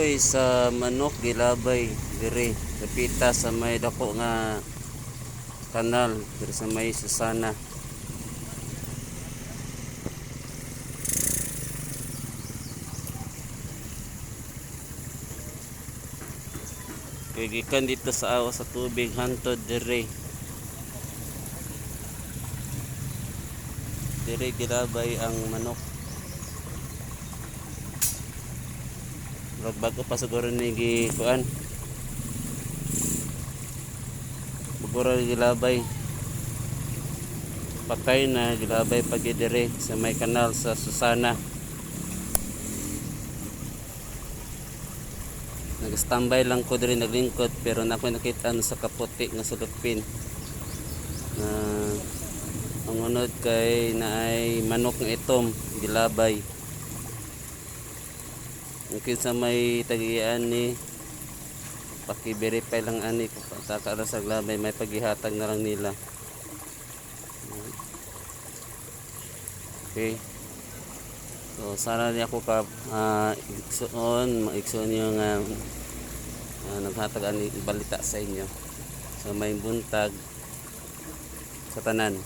kapoy sa manok gilabay diri repita sa may dako nga kanal diri sa may Susana. Kaya gikan dito sa awa sa tubig hantod diri gilabay ang manok. Bago pa siguro ni gikuan siguro gilabay patay na gilabay pag dire sa may kanal sa Susana. Nag-standby lang ko dire naglingkod pero na ako nakita sa kaputi nga sulupin na ang unod kay naay manok nga itom gilabay. Mungkin sa may tagian ni paki-verify lang ani kung takara sa glabay may paghihatag na lang nila. Okay. So sana niya ako ka maigsoon yung naghatag ani balita sa inyo. So may buntag sa tanan.